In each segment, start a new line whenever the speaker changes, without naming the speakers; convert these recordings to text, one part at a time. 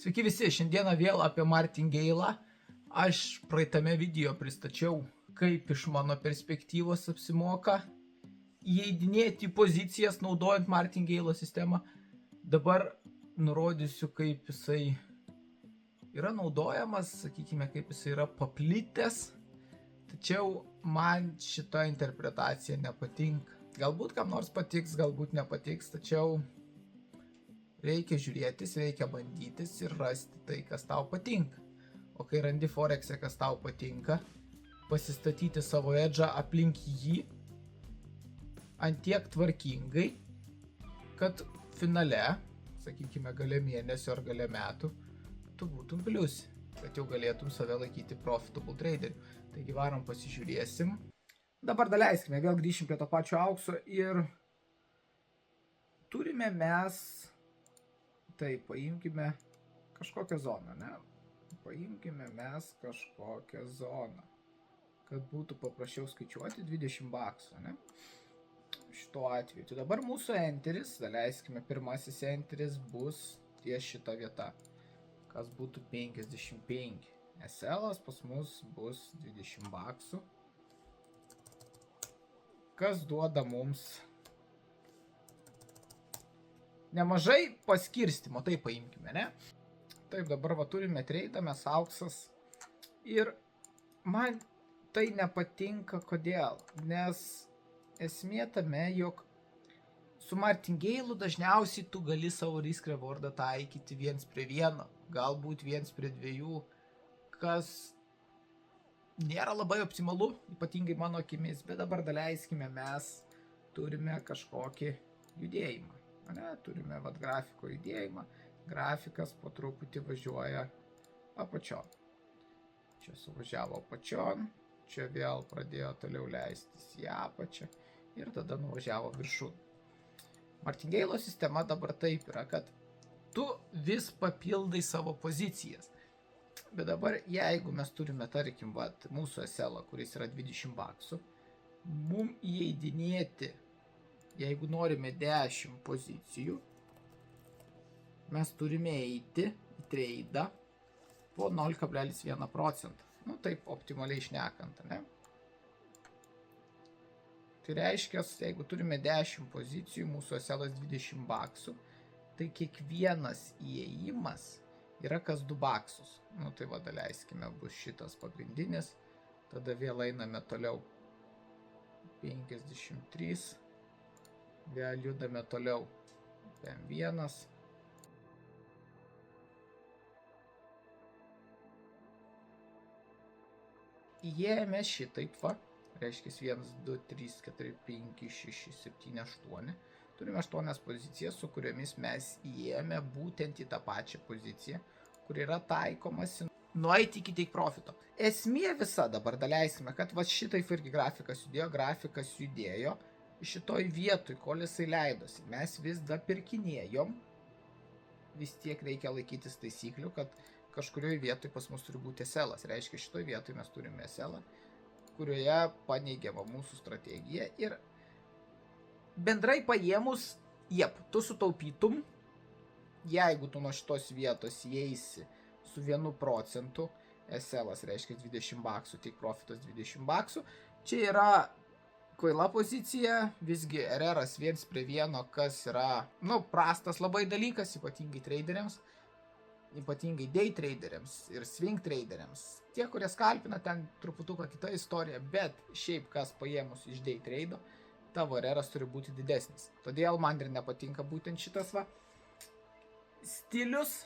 Sveiki visi, šiandieną vėl apie Martingale'ą. Aš praeitame video pristačiau, kaip iš mano perspektyvos apsimoka įeidinėti į pozicijas naudojant Martingale'o sistemą. Dabar nurodysiu, kaip jisai yra naudojamas, sakykime, kaip jisai yra paplitęs. Tačiau man šita interpretacija nepatinka. Galbūt kam nors patiks, galbūt nepatiks, tačiau reikia žiūrėtis, reikia bandytis ir rasti tai, kas tau patinka. O kai randi Forex'e, kas tau patinka, pasistatyti savo edžą aplink jį antiek tvarkingai, kad finale, sakykime, gale mėnesio ar gale metų, tu būtum pliusi, kad jau galėtum save laikyti profitable traderiu. Taigi varom pasižiūrėsim. Dabar daleiskime, vėl grįšim prie to pačio aukso ir turime mes, tai paimkime kažkokią zoną, ne? Paimkime mes kažkokią zoną, kad būtų paprasčiau skaičiuoti 20 baksų, ne? Šituo atveju. Tai dabar mūsų enteris, daleiskime, pirmasis enteris bus ties šita vieta, kas būtų 55. SL'as pas mus bus 20 baksų, kas duoda mums nemažai paskirstimo, tai paimkime, ne? Taip, dabar va turime treidą, mes auksas ir man tai nepatinka, kodėl, nes esmė tame, jog su Martingale'u dažniausiai tu gali savo risk rewardą taikyti 1:1, galbūt 1:2, kas nėra labai optimalu, ypatingai mano akimis, bet dabar daleiskime, mes turime kažkokį judėjimą. Ne, turime vat grafiko judėjimą, grafikas po truputį važiuoja apačion. Čia suvažiavo apačion, čia vėl pradėjo toliau leistis į apačią ir tada nuvažiavo viršun. Martingale'o sistema dabar taip yra, kad tu vis papildai savo pozicijas. Bet dabar, jeigu mes turime, tarkim, vat, mūsų SL'ą, kuris yra 20 baksų, mum įeidinėti, jeigu norime 10 pozicijų, mes turime eiti į treidą po 0,1%. Nu, taip optimaliai šnekant, ne? Tai reiškia, jeigu turime 10 pozicijų, mūsų SL'as 20 baksų, tai kiekvienas įėjimas yra kas 2 baksus. Nu, tai va, daleiskime, bus šitas pagrindinis, tada vėl einame toliau 53. Vėl judame toliau PM1. Įėjame šitaip va, reiškia 1, 2, 3, 4, 5, 6, 7, 8. Turime 8 pozicijas, su kuriomis mes įėjome būtent į tą pačią poziciją, kur yra taikomasi nueiti iki take profito. Esmė visa dabar daleisime, kad va šitaip irgi grafikas judėjo, šitoj vietoj, kol jisai leidosi, mes vis dar pirkinėjom, vis tiek reikia laikytis taisyklių, kad kažkurioje vietoje pas mus turi būti SL'as. Reiškia, šitoj vietoje mes turime SL'ą, kurioje paneigiama mūsų strategija ir bendrai paėmus, tu sutaupytum, jeigu tu nuo šitos vietos įeisi su 1%, SL'as reiškia 20 baksų, take profitas 20 baksų, čia yra kvaila pozicija, visgi RR'as 1:1, kas yra, nu, prastas labai dalykas, ypatingai traderiams, ypatingai day traderiams ir swing traderiams. Tie, kurie skalpina, ten truputuką kita istorija, bet šiaip kas paėmus iš day trado, tavo RR'as turi būti didesnis. Todėl man ir nepatinka būtent šitas va stilius.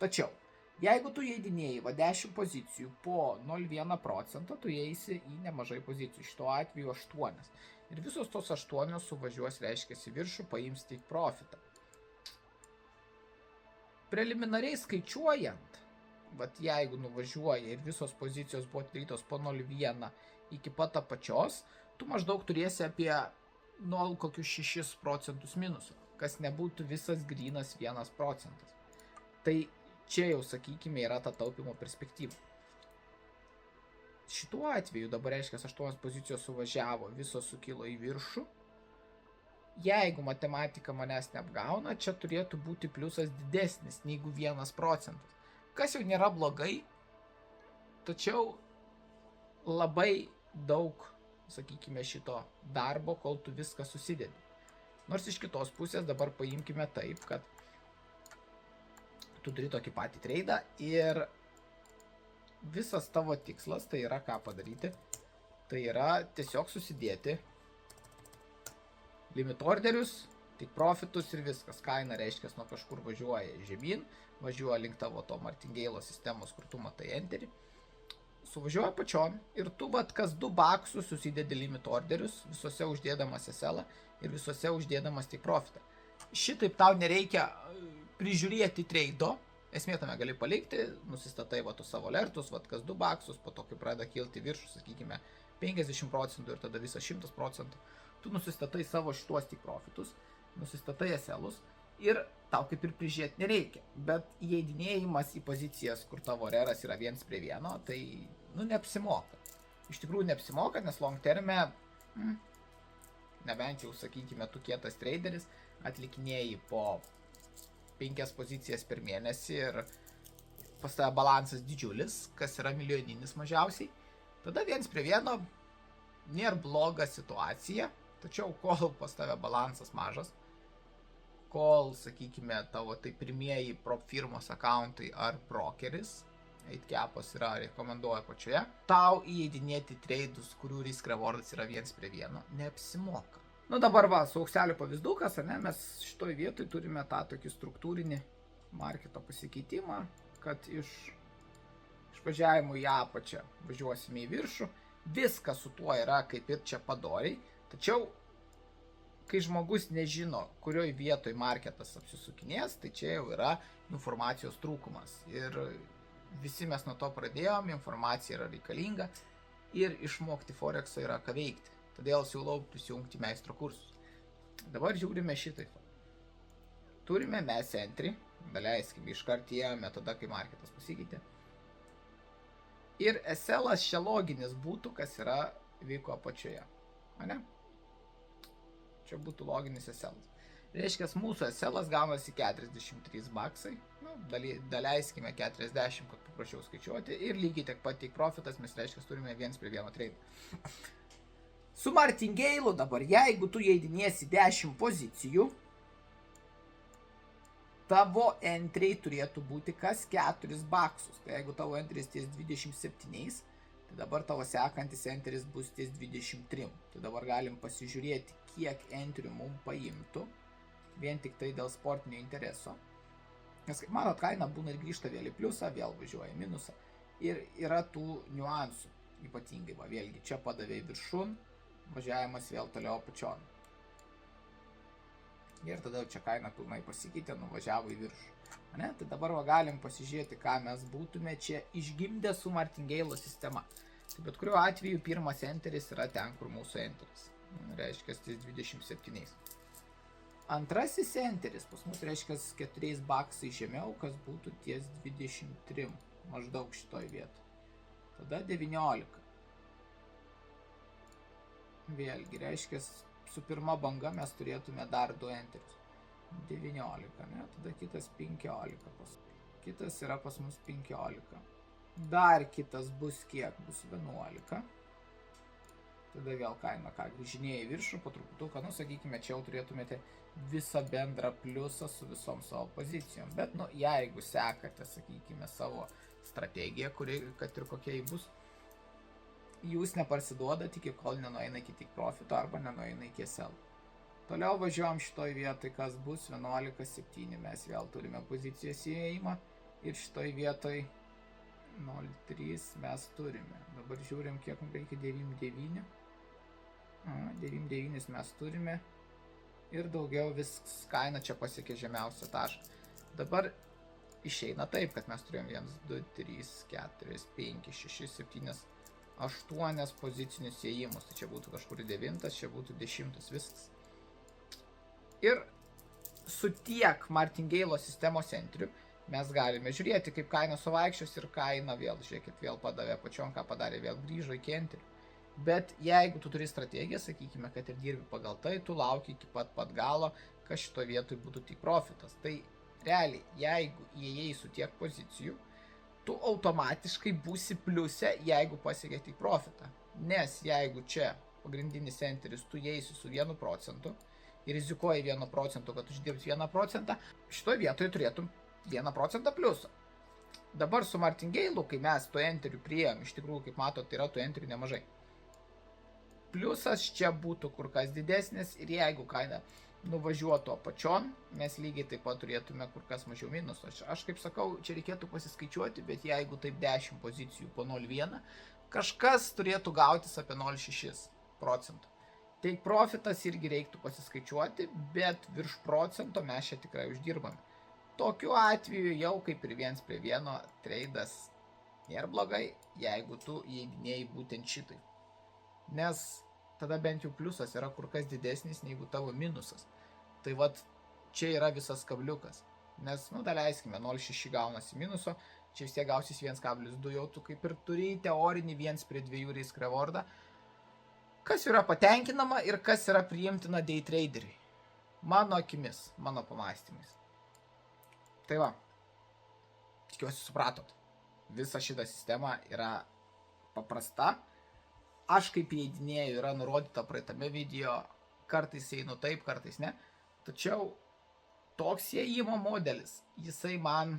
Tačiau, jeigu tu įeidinėjai 10 pozicijų po 0,1%, tu įeisi į nemažai pozicijų, šito atveju 8. Ir visos tos 8 suvažiuos, reiškia, į viršų, paims take profitą. Preliminariai skaičiuojant, vat jeigu nuvažiuoja ir visos pozicijos buvo atidarytos po 0,1 iki pat apačios, tu maždaug turėsi apie 0,6% minusų, kas nebūtų visas grynas 1%. Tai čia jau, sakykime, yra ta taupimo perspektyva. Šituo atveju dabar reiškia 8 pozicijos suvažiavo, visos sukilo į viršų. Jeigu matematika manęs neapgauna, čia turėtų būti pliusas didesnis negu 1%. kas jau nėra blogai, tačiau labai daug, sakykime, šito darbo, kol tu viską susidedi. Nors iš kitos pusės dabar paimkime taip, kad tu turi tokį patį treidą ir visas tavo tikslas, tai yra ką padaryti, tai yra tiesiog susidėti limit orderius, tik profitus ir viskas. Kaina reiškia, nuo kažkur važiuoja žemyn, važiuoja link tavo to martingale sistemos, kur tu matai enterį, suvažiuoja pačion ir tu kas 2 baksus susidedi limit orderius, visose uždėdamas SL ir visose uždėdamas tik profitą. Šitaip tau nereikia prižiūrėti treido, esmė tame gali palikti, nusistatai tu savo alertus, kas 2 baksus, po to kai pradeda kilti viršų, sakykime, 50% ir tada visą 100%, tu nusistatai savo šituos tik profitus, nusistatai SL'us ir tau kaip ir prižiūrėti nereikia. Bet įeidinėjimas į pozicijas, kur tavo reras yra 1:1, tai, neapsimoka. Iš tikrųjų neapsimoka, nes long terme, nebent jau, sakykime, tu kietas traderis, atlikinėjai po 5 pozicijas per mėnesį ir pas tave balansas didžiulis, kas yra milijoninis mažiausiai, tada 1:1 nėra bloga situacija, tačiau kol pas tave balansas mažas, kol, sakykime, tavo tai pirmieji prop firmos accountai ar brokeris, 8capas yra rekomenduoja pačioje, tau įeidinėti treidus, kurių risk rewardas yra 1:1, neapsimoka. Dabar su aukselių pavyzdukas, mes šitoj vietoj turime tą tokį struktūrinį marketo pasikeitimą, kad iš važiavimo į apačią važiuosime į viršų, viskas su tuo yra kaip ir čia padoriai, tačiau kai žmogus nežino, kurioj vietoj marketas apsisukinės, tai čia jau yra informacijos trūkumas. Ir visi mes nuo to pradėjom, informacija yra reikalinga ir išmokti Forexo yra ką veikti. Todėl siūlau prisijungti meistro kursus. Dabar žiūrime šitai. Turime mes entry, daleiskime, iškart įėjome tada, kai marketas pasikeitė. Ir SL-as čia loginis būtų, kas yra vyko apačioje. Ane? Čia būtų loginis SL-as. Reiškia, mūsų SL-as gaunasi 43 baksai. Daleiskime 40, kad paprašiau skaičiuoti. Ir lygiai tiek pat tik profitas, mes reiškia, turime 1:1 treidą. Su martingale dabar, jeigu tu įeidinėsi 10 pozicijų, tavo entriai turėtų būti kas 4 baksus. Tai jeigu tavo entris ties 27, tai dabar tavo sekantis entris bus ties 23. Tai dabar galim pasižiūrėti, kiek entrių mums paimtų, vien tik tai dėl sportinio intereso. Nes kaip manot, kaina būna ir grįžta vėl į pliusą, vėl važiuoja į minusą. Ir yra tų niuansų, ypatingai, vėlgi, čia padavė viršun, važiavimas vėl toliau apačion. Ir tada čia kaina pilnai pasikeitė, nuvažiavo į viršų. Tai dabar galim pasižiūrėti, ką mes būtume čia išgimdę su martingale sistema. Tai bet kuriuo atveju pirmas enteris yra ten, kur mūsų enteris. Reiškia, ties 27. Antrasis enteris pas mus reiškia 4 baksai žemiau, kas būtų ties 23. Maždaug šitoj vietoj. Tada 19. Vėlgi, reiškia, su pirma banga mes turėtume dar 2 enterius. 19, ne? Tada kitas 15. Kitas yra pas mus 15. Dar kitas bus kiek? Bus 11. Tada vėl kaina, grįžinėja į viršų, po truputuką, sakykime, čia jau turėtumėte visą bendrą pliusą su visom savo pozicijom. Bet, jeigu sekate, sakykime, savo strategiją, kuri, kad ir kokia jį bus, jūs neparsiduodate iki kol nenueina iki tik profito arba nenueina iki SL. Toliau važiuojam šitoj vietoj, kas bus 11,7, mes vėl turime pozicijos įėjimą ir šitoj vietoj 0,3 mes turime. Dabar žiūrim, kiek mums reikia 9,9. 9,9 mes turime ir daugiau vis kaina čia pasiekė žemiausią tašką. Dabar išeina taip, kad mes turėjom 1, 2, 3, 4, 5, 6, 7, 8 pozicinius įėjimus. Tai čia būtų kažkur 9, čia būtų 10, viskas. Ir su tiek martingale sistemos entrių mes galime žiūrėti, kaip kaina suvaikščios ir kaina vėl, žiūrėkit, vėl padavė pačiom, ką padarė, vėl grįžo iki entrių. Bet jeigu tu turi strategiją, sakykime, kad ir dirbi pagal tai, tu lauki iki pat galo, kas šito vietoj būtų tik profitas. Tai realiai, jeigu įėjai su tiek pozicijų, tu automatiškai būsi pliuse, jeigu pasiekė tik profitą. Nes jeigu čia pagrindinis enteris tu įeisi su 1% ir rizikuoji 1%, kad uždirbs 1%, šitoje vietoje turėtum 1% pliusą. Dabar su Martingale, kai mes to enterių priėjom, iš tikrųjų, kaip matot, tai yra to enterių nemažai. Pliusas čia būtų kur kas didesnis ir jeigu kaina nuvažiuotų apačion, mes lygiai taip pat turėtume kur kas mažiau minusų. Aš kaip sakau, čia reikėtų pasiskaičiuoti, bet jeigu taip 10 pozicijų po 0,1, kažkas turėtų gautis apie 0,6%. Tai profitas irgi reiktų pasiskaičiuoti, bet virš procento mes čia tikrai uždirbame. Tokiu atveju jau kaip ir 1:1 treidas nėra blogai, jeigu tu įeidinėjai būtent šitai. Nes tada bent jau pliusas yra kur kas didesnis negu tavo minusas. Tai vat čia yra visas kabliukas. Nes, daleiskime, 0,6 gaunasi minuso, čia vis tiek gausis 1,2, jau tu kaip ir turi teorinį 1:2 risk rewardą. Kas yra patenkinama ir kas yra priimtina day traderiui. Mano akimis, mano pamastymais. Tai va, tikiuosi supratot. Visa šita sistema yra paprasta. Aš kaip įeidinėjau yra nurodyta praeitame video, kartais einu taip, kartais ne. Tačiau toks įėjimo modelis, jisai man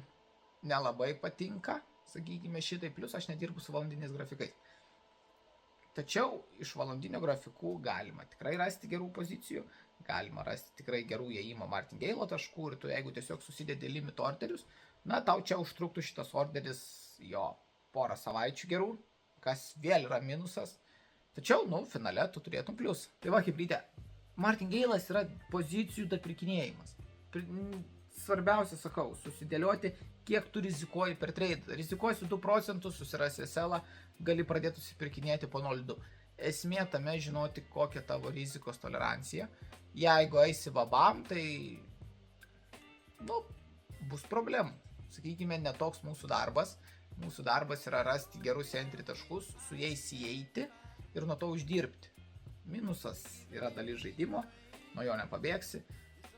nelabai patinka, sakykime šitai, plus aš nedirbu su valandiniais grafikais. Tačiau iš valandinio grafikų galima tikrai rasti gerų pozicijų, galima rasti tikrai gerų įėjimo Martingale taškų ir tu jeigu tiesiog susidedi limit orderius, tau čia užtruktų šitas orderis jo porą savaičių gerų, kas vėl yra minusas. Tačiau, finale tu turėtum plius. Tai va, hibridė, Martingale'as yra pozicijų dapirkinėjimas. Svarbiausia, sakau, susidėlioti, kiek tu rizikuoji per trade. Rizikuosi 2%, susirasi SL, gali pradėti susipirkinėti po 0,2. Esmė tame žinoti, kokia tavo rizikos tolerancija. Jeigu eisi vabam, tai, bus problemų. Sakykime, netoks mūsų darbas. Mūsų darbas yra rasti gerus entry taškus, su jais įeiti ir nuo to uždirbti. Minusas yra dalis žaidimo, nuo jo nepabėgsi.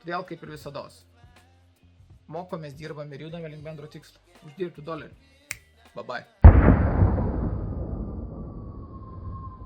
Todėl kaip ir visados. Mokomės, dirbame ir judame link bendro tikslo. Uždirbti $. Bye bye.